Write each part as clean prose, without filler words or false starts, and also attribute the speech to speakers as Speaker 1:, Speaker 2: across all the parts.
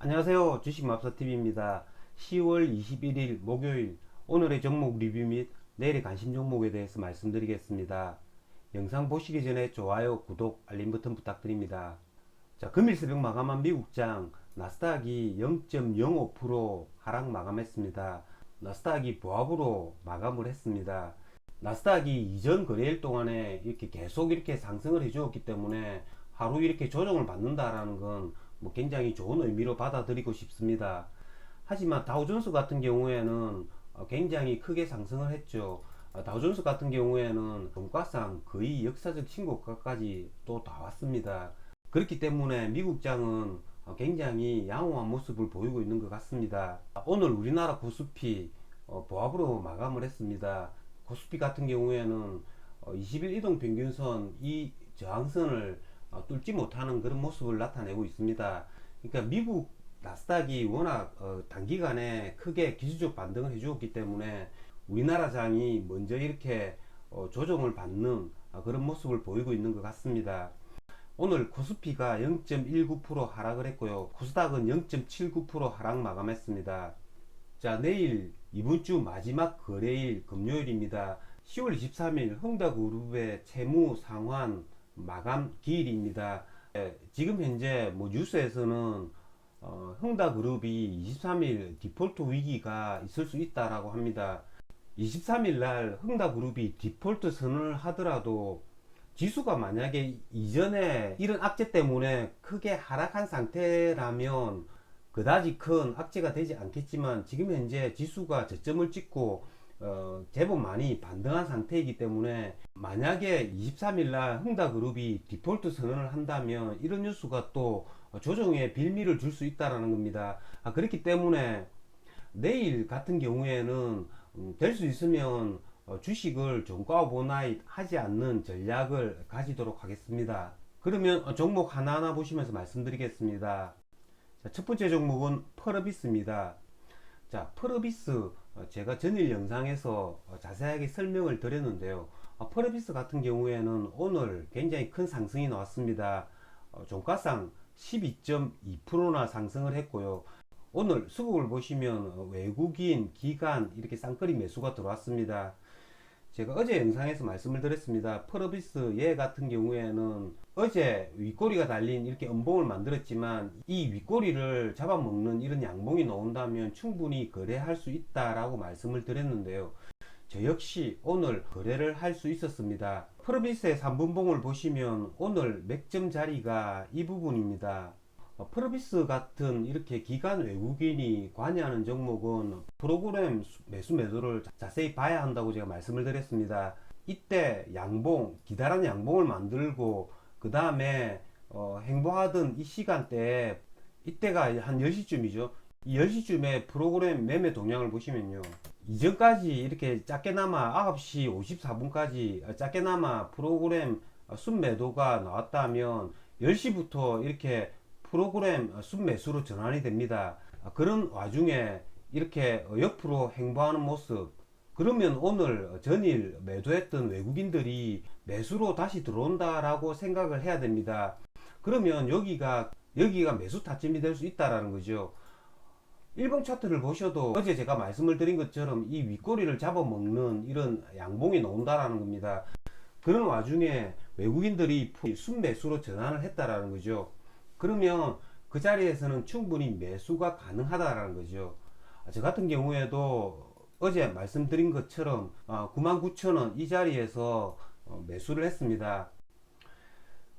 Speaker 1: 안녕하세요. 주식맘사TV입니다. 10월 21일 목요일 오늘의 종목 리뷰 및 내일의 관심 종목에 대해서 말씀드리겠습니다. 영상 보시기 전에 좋아요, 구독, 알림 버튼 부탁드립니다. 자, 금일 새벽 마감한 미국장 나스닥이 0.05% 하락 마감했습니다. 나스닥이 보합으로 마감을 했습니다. 나스닥이 이전 거래일 동안에 이렇게 계속 이렇게 상승을 해주었기 때문에 하루 이렇게 조정을 받는다라는 건 굉장히 좋은 의미로 받아들이고 싶습니다. 하지만 다우존스 같은 경우에는 굉장히 크게 상승을 했죠. 다우존스 같은 경우에는 종가상 거의 역사적 신고가까지 또 다 왔습니다. 그렇기 때문에 미국장은 굉장히 양호한 모습을 보이고 있는 것 같습니다. 오늘 우리나라 코스피 보합으로 마감을 했습니다. 코스피 같은 경우에는 20일 이동평균선 이 저항선을 뚫지 못하는 그런 모습을 나타내고 있습니다. 그러니까 미국 나스닥이 워낙 단기간에 크게 기술적 반등을 해주었기 때문에 우리나라 장이 먼저 이렇게 조정을 받는 그런 모습을 보이고 있는 것 같습니다. 오늘 코스피가 0.19% 하락을 했고요. 코스닥은 0.79% 하락 마감했습니다. 자, 내일 이번 주 마지막 거래일 금요일입니다. 10월 23일 흥다그룹의 채무 상환 마감 기일입니다. 지금 현재 뉴스에서는 흥다그룹이 23일 디폴트 위기가 있을 수 있다라고 합니다. 23일 날 흥다그룹이 디폴트 선언을 하더라도 지수가 만약에 이전에 이런 악재 때문에 크게 하락한 상태라면 그다지 큰 악재가 되지 않겠지만 지금 현재 지수가 저점을 찍고 제법 많이 반등한 상태이기 때문에 만약에 23일날 흥다그룹이 디폴트 선언을 한다면 이런 뉴스가 또 조정에 빌미를 줄 수 있다는 겁니다. 그렇기 때문에 내일 같은 경우에는 될 수 있으면 주식을 종가 오버나잇 하지 않는 전략을 가지도록 하겠습니다. 그러면 종목 하나하나 보시면서 말씀드리겠습니다. 자, 첫 번째 종목은 펄어비스입니다. 자, 펄어비스 제가 전일 영상에서 자세하게 설명을 드렸는데요. 펄어비스 같은 경우에는 오늘 굉장히 큰 상승이 나왔습니다. 종가상 12.2%나 상승을 했고요. 오늘 수급을 보시면 외국인, 기관 이렇게 쌍끌이 매수가 들어왔습니다. 제가 어제 영상에서 말씀을 드렸습니다. 펄어비스 얘 같은 경우에는 어제 윗꼬리가 달린 이렇게 음봉을 만들었지만 이 윗꼬리를 잡아먹는 이런 양봉이 나온다면 충분히 거래할 수 있다라고 말씀을 드렸는데요. 저 역시 오늘 거래를 할 수 있었습니다. 펄어비스의 3분봉을 보시면 오늘 맥점 자리가 이 부분입니다. 펄어비스 같은 이렇게 기관 외국인이 관여하는 종목은 프로그램 매수를 자세히 봐야 한다고 제가 말씀을 드렸습니다. 이때 양봉, 기다란 양봉을 만들고 그 다음에 행보하던 이 시간대에 이때가 한 10시쯤이죠. 이 10시쯤에 프로그램 매매 동향을 보시면요. 이전까지 이렇게 작게나마 9시 54분까지 작게나마 프로그램 순매도가 나왔다면 10시부터 이렇게 프로그램 순매수로 전환이 됩니다. 그런 와중에 이렇게 옆으로 행보하는 모습, 그러면 오늘 전일 매도했던 외국인들이 매수로 다시 들어온다라고 생각을 해야 됩니다. 그러면 여기가 매수 타점이 될 수 있다라는 거죠. 일봉 차트를 보셔도 어제 제가 말씀을 드린 것처럼 이 윗꼬리를 잡아먹는 이런 양봉이 나온다라는 겁니다. 그런 와중에 외국인들이 순매수로 전환을 했다라는 거죠. 그러면 그 자리에서는 충분히 매수가 가능하다라는 거죠. 저 같은 경우에도 어제 말씀드린 것처럼 99,000원 이 자리에서 매수를 했습니다.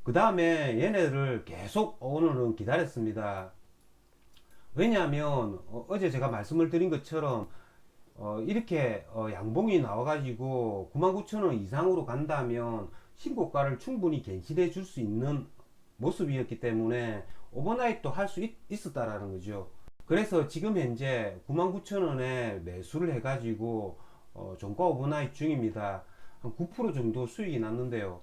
Speaker 1: 그 다음에 얘네를 계속 오늘은 기다렸습니다. 왜냐하면 어제 제가 말씀을 드린 것처럼 이렇게 양봉이 나와가지고 99,000원 이상으로 간다면 신고가를 충분히 갱신해 줄 수 있는 모습이었기 때문에 오버나잇도 할 수 있었다라는 거죠. 그래서 지금 현재 99,000원에 매수를 해가지고 종가 오버나잇 중입니다. 한 9% 정도 수익이 났는데요.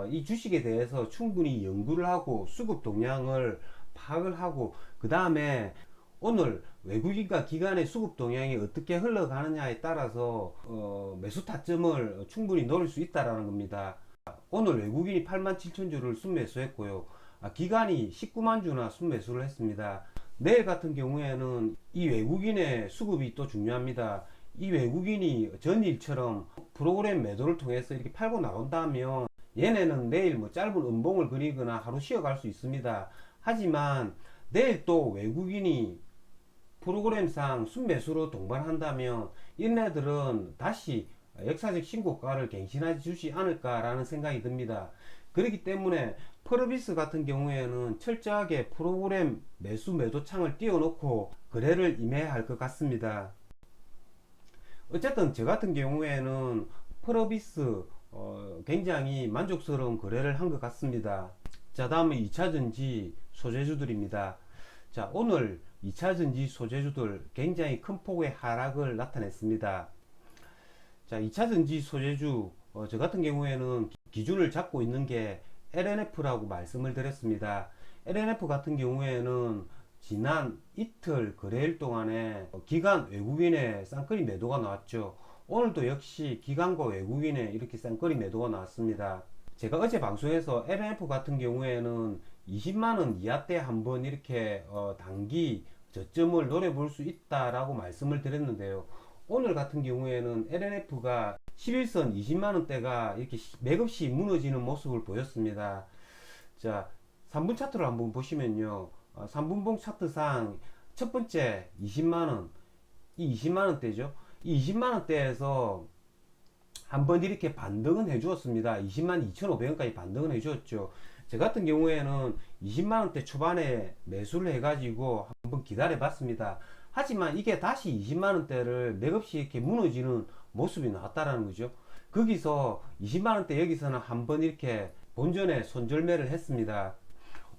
Speaker 1: 이 주식에 대해서 충분히 연구를 하고 수급 동향을 파악을 하고 그 다음에 오늘 외국인과 기관의 수급 동향이 어떻게 흘러가느냐에 따라서 매수 타점을 충분히 노릴 수 있다라는 겁니다. 오늘 외국인이 87,000주를 순매수했고요. 기관이 190,000주나 순매수를 했습니다. 내일 같은 경우에는 이 외국인의 수급이 또 중요합니다. 이 외국인이 전일처럼 프로그램 매도를 통해서 이렇게 팔고 나온다면 얘네는 내일 뭐 짧은 음봉을 그리거나 하루 쉬어갈 수 있습니다. 하지만 내일 또 외국인이 프로그램상 순매수로 동반한다면 얘네들은 다시 역사적 신고가를 갱신해 주지 않을까라는 생각이 듭니다. 그렇기 때문에 펄어비스 같은 경우에는 철저하게 프로그램 매수 매도 창을 띄워놓고 거래를 임해야 할 것 같습니다. 어쨌든 저 같은 경우에는 펄어비스 굉장히 만족스러운 거래를 한 것 같습니다. 자, 다음은 2차전지 소재주들입니다. 자, 오늘 2차전지 소재주들 굉장히 큰 폭의 하락을 나타냈습니다. 자, 2차전지 소재주 저 같은 경우에는 기준을 잡고 있는 게 LNF라고 말씀을 드렸습니다. LNF 같은 경우에는 지난 이틀 거래일 동안에 기관 외국인의 쌍끌이 매도가 나왔죠. 오늘도 역시 기관과 외국인의 이렇게 쌍끌이 매도가 나왔습니다. 제가 어제 방송에서 LNF 같은 경우에는 20만원 이하때 한번 이렇게 단기 저점을 노려볼 수 있다라고 말씀을 드렸는데요. 오늘 같은 경우에는 LNF가 11선 20만원대가 이렇게 맥없이 무너지는 모습을 보였습니다. 자, 3분 차트를 한번 보시면요. 3분봉 차트상 첫 번째 20만원, 이 20만원대죠. 이 20만원대에서 한번 이렇게 반등은 해주었습니다. 20만 2,500원까지 반등은 해주었죠. 저 같은 경우에는 20만원대 초반에 매수를 해가지고 한번 기다려 봤습니다. 하지만 이게 다시 20만원대를 맥없이 이렇게 무너지는 모습이 나왔다라는 거죠. 거기서 20만원대 여기서는 한번 이렇게 본전에 손절매를 했습니다.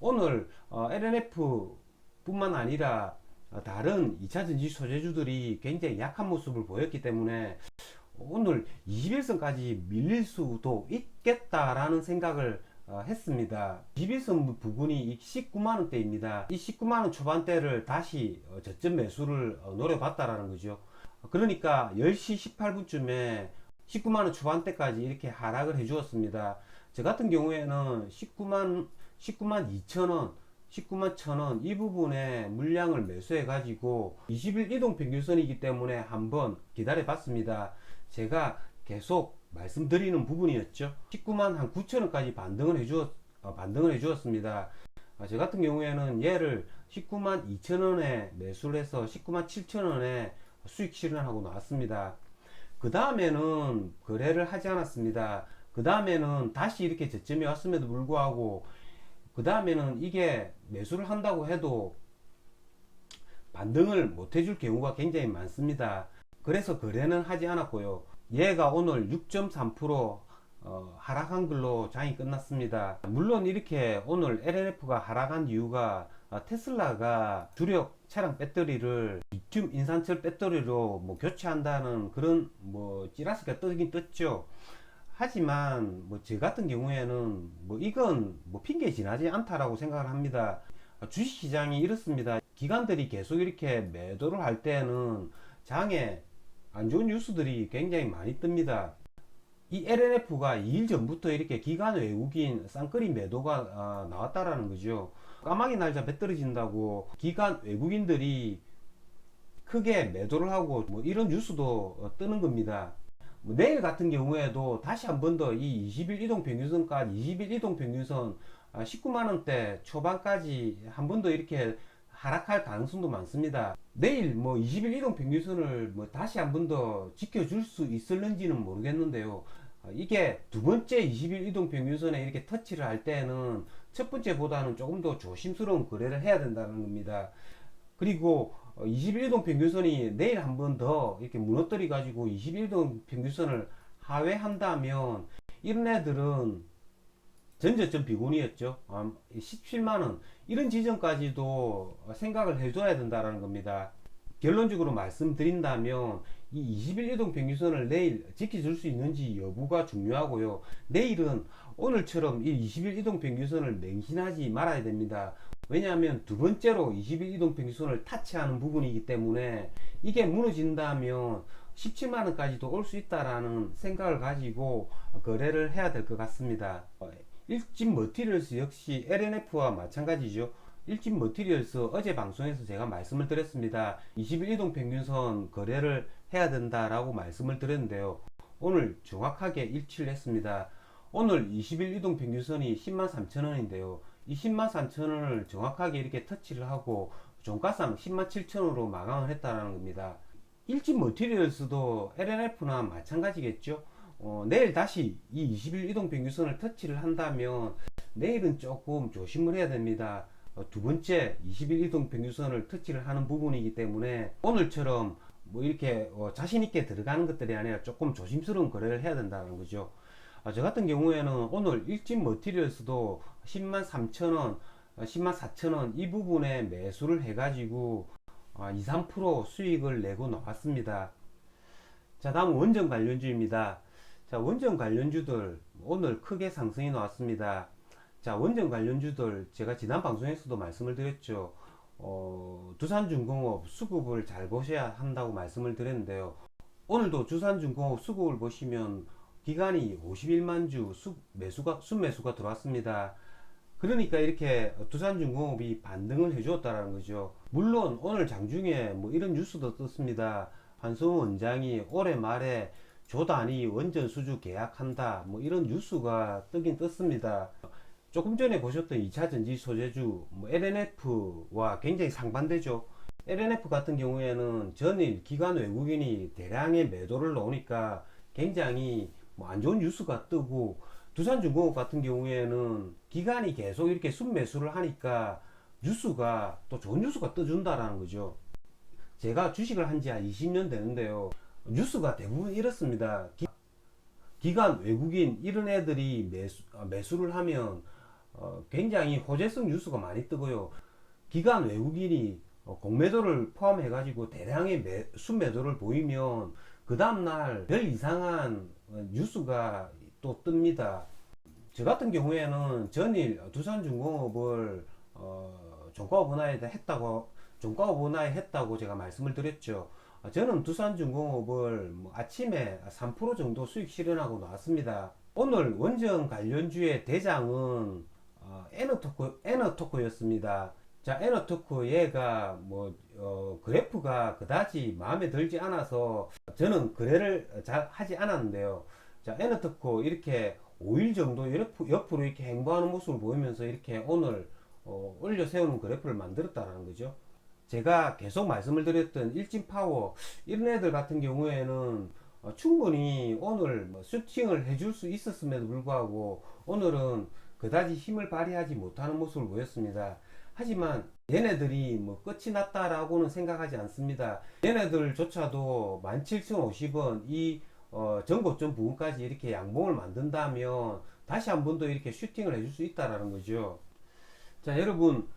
Speaker 1: 오늘 LNF 뿐만 아니라 다른 2차전지 소재주들이 굉장히 약한 모습을 보였기 때문에 오늘 21선까지 밀릴 수도 있겠다라는 생각을 했습니다. 21선 부근이 19만원대입니다. 이 19만원 초반대를 다시 저점 매수를 노려봤다라는 거죠. 그러니까 10시 18분쯤에 19만원 초반대까지 이렇게 하락을 해 주었습니다. 저 같은 경우에는 19만 2천원 19만 1천원 이 부분에 물량을 매수해 가지고 20일 이동 평균선이기 때문에 한번 기다려 봤습니다. 제가 계속 말씀드리는 부분이었죠. 19만 한 9천원까지 반등을 해 주었습니다. 저 같은 경우에는 얘를 19만 2천원에 매수를 해서 19만 7천원에 수익 실현하고 나왔습니다. 그 다음에는 거래를 하지 않았습니다. 그 다음에는 다시 이렇게 저점이 왔음에도 불구하고 그 다음에는 이게 매수를 한다고 해도 반등을 못 해줄 경우가 굉장히 많습니다. 그래서 거래는 하지 않았고요. 얘가 오늘 6.3% 하락한 걸로 장이 끝났습니다. 물론 이렇게 오늘 LNF가 하락한 이유가 테슬라가 주력 차량 배터리를 리튬 인산철 배터리로 뭐 교체한다는 그런 뭐 찌라시가 뜨긴 떴죠. 하지만 뭐 저 같은 경우에는 뭐 이건 뭐 핑계 지나지 않다라고 생각을 합니다. 주식시장이 이렇습니다. 기관들이 계속 이렇게 매도를 할 때는 장에 안 좋은 뉴스들이 굉장히 많이 뜹니다. 이 LNF가 2일 전부터 이렇게 기관 외국인 쌍끌이 매도가 나왔다라는 거죠. 까마귀 날짜 배 떨어진다고 기관 외국인들이 크게 매도를 하고 뭐 이런 뉴스도 뜨는 겁니다. 뭐 내일 같은 경우에도 다시 한 번 더 이 20일 이동 평균선까지 20일 이동 평균선 19만원대 초반까지 한 번 더 이렇게 하락할 가능성도 많습니다. 내일 뭐 20일 이동 평균선을 뭐 다시 한 번 더 지켜줄 수 있을는지는 모르겠는데요. 이게 두 번째 20일 이동 평균선에 이렇게 터치를 할 때는 첫 번째보다는 조금 더 조심스러운 거래를 해야 된다는 겁니다. 그리고 20일 이동 평균선이 내일 한 번 더 이렇게 무너뜨려 가지고 20일 이동 평균선을 하회한다면 이런 애들은 전저점 비군이었죠. 17만원 이런 지점까지도 생각을 해줘야 된다는 겁니다. 결론적으로 말씀드린다면 이 20일 이동 평균선을 내일 지켜줄 수 있는지 여부가 중요하고요. 내일은 오늘처럼 이 20일 이동 평균선을 맹신하지 말아야 됩니다. 왜냐하면 두 번째로 20일 이동 평균선을 타치하는 부분이기 때문에 이게 무너진다면 17만원까지도 올 수 있다라는 생각을 가지고 거래를 해야 될 것 같습니다. 일진 머티리얼스 역시 LNF와 마찬가지죠. 일진 머티리얼스 어제 방송에서 제가 말씀을 드렸습니다. 20일 이동평균선 거래를 해야 된다라고 말씀을 드렸는데요. 오늘 정확하게 일치를 했습니다. 오늘 20일 이동평균선이 103,000원인데요. 이 103,000원을 정확하게 이렇게 터치를 하고 종가상 107,000원으로 마감을 했다는 겁니다. 일진 머티리얼스도 LNF나 마찬가지겠죠. 내일 다시 이 20일 이동평균선을 터치를 한다면 내일은 조금 조심을 해야 됩니다. 두 번째 20일 이동평균선을 터치를 하는 부분이기 때문에 오늘처럼 뭐 이렇게 자신있게 들어가는 것들이 아니라 조금 조심스러운 거래를 해야 된다는 거죠. 저 같은 경우에는 오늘 일진 머티리얼스도 103,000원, 104,000원 이 부분에 매수를 해가지고 2, 3% 수익을 내고 나왔습니다. 자, 다음 원전 관련주입니다. 자, 원전 관련주들 오늘 크게 상승이 나왔습니다. 자, 원전 관련주들 제가 지난 방송에서도 말씀을 드렸죠. 두산중공업 수급을 잘 보셔야 한다고 말씀을 드렸는데요. 오늘도 두산중공업 수급을 보시면 기간이 51만 주 순매수가 들어왔습니다. 그러니까 이렇게 두산중공업이 반등을 해주었다는 거죠. 물론 오늘 장중에 뭐 이런 뉴스도 떴습니다. 한성우 원장이 올해 말에 조 단위 원전 수주 계약한다, 뭐 이런 뉴스가 뜨긴 떴습니다. 조금 전에 보셨던 2차 전지 소재주 뭐 LNF와 굉장히 상반되죠. LNF 같은 경우에는 전일 기관 외국인이 대량의 매도를 넣으니까 굉장히 뭐 안 좋은 뉴스가 뜨고, 두산중공업 같은 경우에는 기관이 계속 이렇게 순매수를 하니까 뉴스가 또 좋은 뉴스가 떠준다라는 거죠. 제가 주식을 한 지 한 20년 되는데요. 뉴스가 대부분 이렇습니다. 기관 외국인 이런 애들이 매수를 하면 굉장히 호재성 뉴스가 많이 뜨고요. 기관 외국인이 공매도를 포함해 가지고 대량의 순매도를 보이면 그 다음날 별 이상한 뉴스가 또 뜹니다. 저 같은 경우에는 전일 두산중공업을 종가업 원화에 했다고 제가 말씀을 드렸죠. 저는 두산중공업을 뭐 아침에 3% 정도 수익 실현하고 나왔습니다. 오늘 원전 관련주의 대장은 에너토코였습니다. 자, 에너토코 얘가 뭐 그래프가 그다지 마음에 들지 않아서 저는 거래를 잘 하지 않았는데요. 자, 에너토코 이렇게 5일 정도 옆으로 이렇게 행보하는 모습을 보이면서 이렇게 오늘 올려 세우는 그래프를 만들었다는 거죠. 제가 계속 말씀을 드렸던 일진파워 이런 애들 같은 경우에는 충분히 오늘 뭐 슈팅을 해줄 수 있었음에도 불구하고 오늘은 그다지 힘을 발휘하지 못하는 모습을 보였습니다. 하지만 얘네들이 뭐 끝이 났다라고는 생각하지 않습니다. 얘네들조차도 17,050원 이 전고점 부분까지 이렇게 양봉을 만든다면 다시 한 번 더 이렇게 슈팅을 해줄 수 있다라는 거죠. 자, 여러분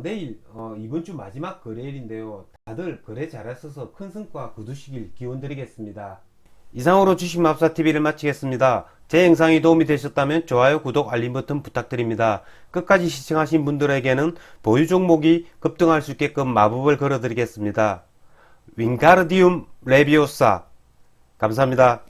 Speaker 1: 내일 이번 주 마지막 거래일인데요. 다들 거래 잘하셔서 큰 성과 거두시길 기원드리겠습니다. 이상으로 주식마법사TV를 마치겠습니다. 제 영상이 도움이 되셨다면 좋아요, 구독, 알림 버튼 부탁드립니다. 끝까지 시청하신 분들에게는 보유 종목이 급등할 수 있게끔 마법을 걸어드리겠습니다. 윙가르디움 레비오사 감사합니다.